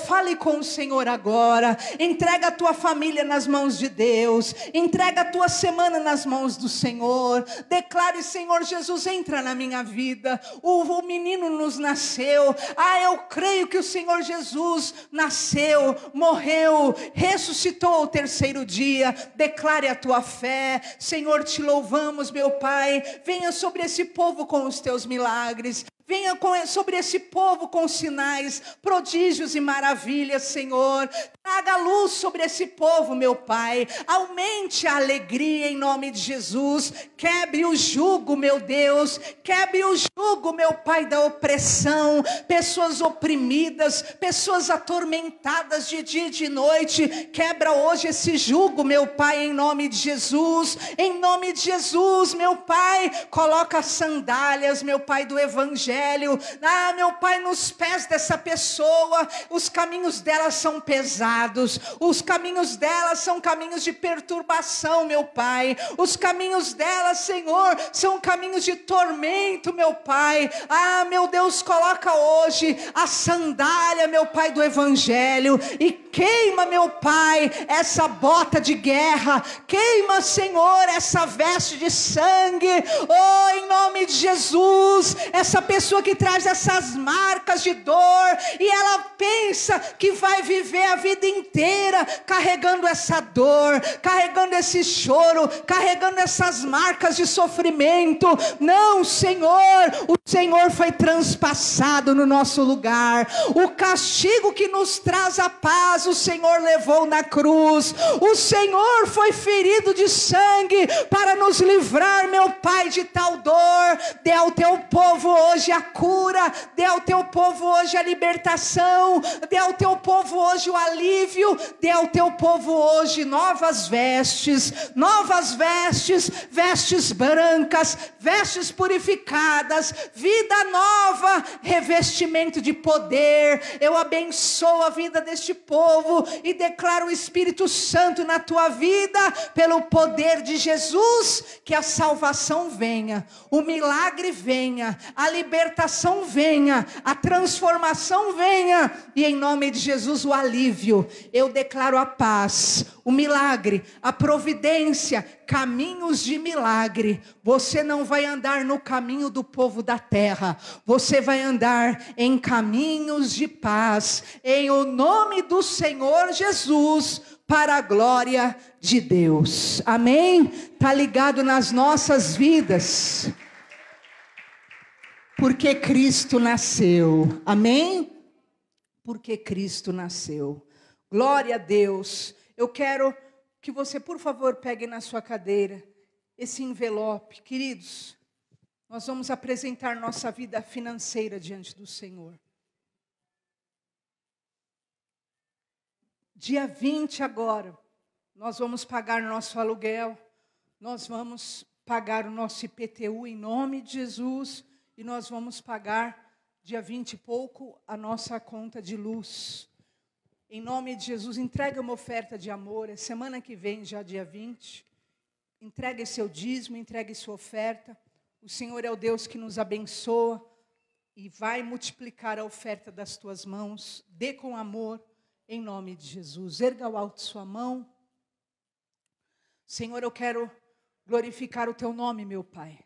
Fale com o Senhor agora, entrega a tua família nas mãos de Deus, entrega a tua semana nas mãos do Senhor. Declare: Senhor Jesus, entra na minha vida. O menino nos nasceu. Eu creio que o Senhor Jesus nasceu, morreu, ressuscitou ao terceiro dia. Declare a tua fé. Senhor, te louvamos, meu Pai. Venha sobre esse povo com os teus milagres. Venha sobre esse povo com sinais, prodígios e maravilhas, Senhor. Traga luz sobre esse povo, meu Pai. Aumente a alegria em nome de Jesus. Quebre o jugo, meu Deus. Quebre o jugo, meu Pai, da opressão. Pessoas oprimidas, pessoas atormentadas de dia e de noite. Quebra hoje esse jugo, meu Pai, em nome de Jesus. Em nome de Jesus, meu Pai. Coloca sandálias, meu Pai, do evangelho. Meu Pai, nos pés dessa pessoa. Os caminhos dela são pesados, os caminhos dela são caminhos de perturbação, meu Pai. Os caminhos dela, Senhor, são caminhos de tormento, meu Pai. Meu Deus, coloca hoje a sandália, meu Pai, do evangelho, e queima, meu Pai, essa bota de guerra. Queima, Senhor, essa veste de sangue. Em nome de Jesus. Essa pessoa que traz essas marcas de dor, e ela pensa que vai viver a vida inteira carregando essa dor, carregando esse choro, carregando essas marcas de sofrimento. Não, Senhor, o Senhor foi transpassado no nosso lugar. O castigo que nos traz a paz paz o Senhor levou na cruz. O Senhor foi ferido de sangue para nos livrar, meu Pai, de tal dor. Dê ao teu povo hoje a cura, dê ao teu povo hoje a libertação, dê ao teu povo hoje o alívio, dê ao teu povo hoje novas vestes, vestes brancas, vestes purificadas, vida nova, revestimento de poder. Eu abençoo a vida deste povo e declaro o Espírito Santo na tua vida, pelo poder de Jesus, que a salvação venha, o milagre venha, a libertação venha, a transformação venha, e em nome de Jesus o alívio. Eu declaro a paz, o milagre, a providência, caminhos de milagre. Você não vai andar no caminho do povo da terra, você vai andar em caminhos de paz, em o nome do Senhor Jesus, para a glória de Deus. Amém? Está ligado nas nossas vidas, porque Cristo nasceu. Amém? Porque Cristo nasceu. Glória a Deus. Eu quero que você, por favor, pegue na sua cadeira esse envelope. Queridos, nós vamos apresentar nossa vida financeira diante do Senhor. Dia 20 agora, nós vamos pagar nosso aluguel, nós vamos pagar o nosso IPTU em nome de Jesus, e nós vamos pagar, dia 20 e pouco, a nossa conta de luz. Em nome de Jesus, entregue uma oferta de amor. É semana que vem, já dia 20. Entregue seu dízimo, entregue sua oferta. O Senhor é o Deus que nos abençoa e vai multiplicar a oferta das tuas mãos. Dê com amor, em nome de Jesus. Erga ao alto sua mão. Senhor, eu quero glorificar o teu nome, meu Pai.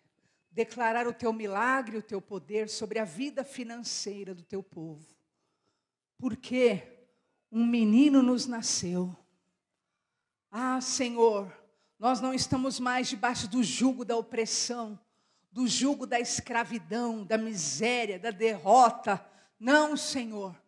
Declarar o teu milagre, o teu poder sobre a vida financeira do teu povo. Porque um menino nos nasceu. Ah, Senhor, nós não estamos mais debaixo do jugo da opressão, do jugo da escravidão, da miséria, da derrota. Não, Senhor,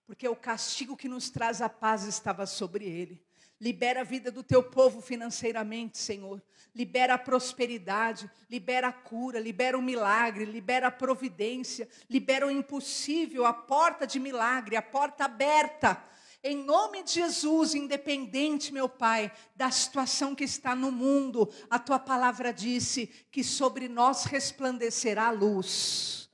porque o castigo que nos traz a paz estava sobre ele. Libera a vida do teu povo financeiramente, Senhor. Libera a prosperidade, libera a cura, libera o milagre, libera a providência, libera o impossível, a porta de milagre, a porta aberta. Em nome de Jesus, independente, meu Pai, da situação que está no mundo, a tua palavra disse que sobre nós resplandecerá a luz.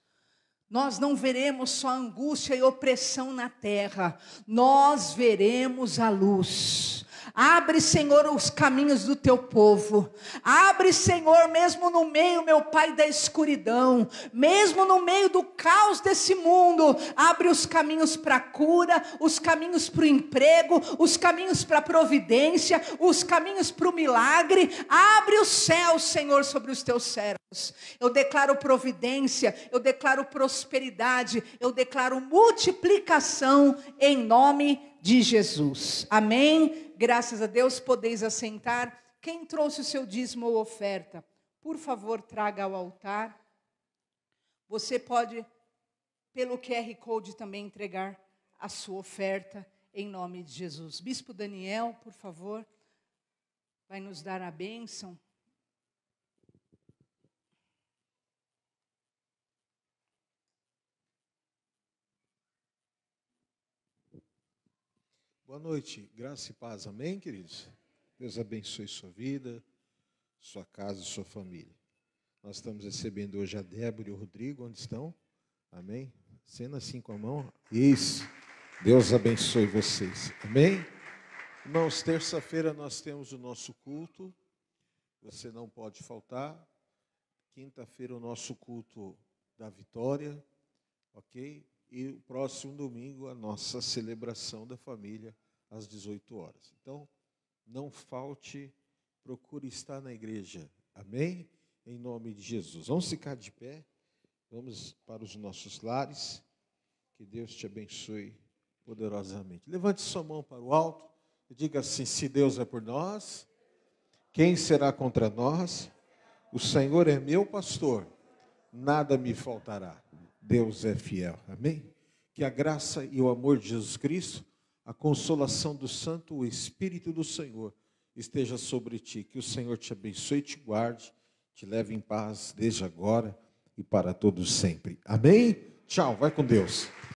Nós não veremos só angústia e opressão na terra, nós veremos a luz. Abre, Senhor, os caminhos do teu povo. Abre, Senhor, mesmo no meio, meu Pai, da escuridão, mesmo no meio do caos desse mundo, abre os caminhos para a cura, os caminhos para o emprego, os caminhos para a providência, os caminhos para o milagre. Abre os céus, Senhor, sobre os teus servos. Eu declaro providência, eu declaro prosperidade, eu declaro multiplicação em nome de Jesus. Amém? Graças a Deus, podeis assentar. Quem trouxe o seu dízimo ou oferta, por favor, traga ao altar. Você pode, pelo QR Code, também entregar a sua oferta em nome de Jesus. Bispo Daniel, por favor, vai nos dar a bênção. Boa noite, graça e paz, amém, queridos? Deus abençoe sua vida, sua casa e sua família. Nós estamos recebendo hoje a Débora e o Rodrigo, onde estão? Amém? Cena assim com a mão. Isso, Deus abençoe vocês, amém? Irmãos, terça-feira nós temos o nosso culto, você não pode faltar. Quinta-feira o nosso culto da vitória, ok? E o próximo domingo, a nossa celebração da família, às 18 horas. Então, não falte, procure estar na igreja. Amém? Em nome de Jesus. Vamos ficar de pé, vamos para os nossos lares. Que Deus te abençoe poderosamente. Levante sua mão para o alto e diga assim: se Deus é por nós, quem será contra nós? O Senhor é meu pastor, nada me faltará. Deus é fiel, amém? Que a graça e o amor de Jesus Cristo, a consolação do Santo, o Espírito do Senhor esteja sobre ti. Que o Senhor te abençoe e te guarde, te leve em paz desde agora e para todos sempre. Amém? Tchau, vai com Deus.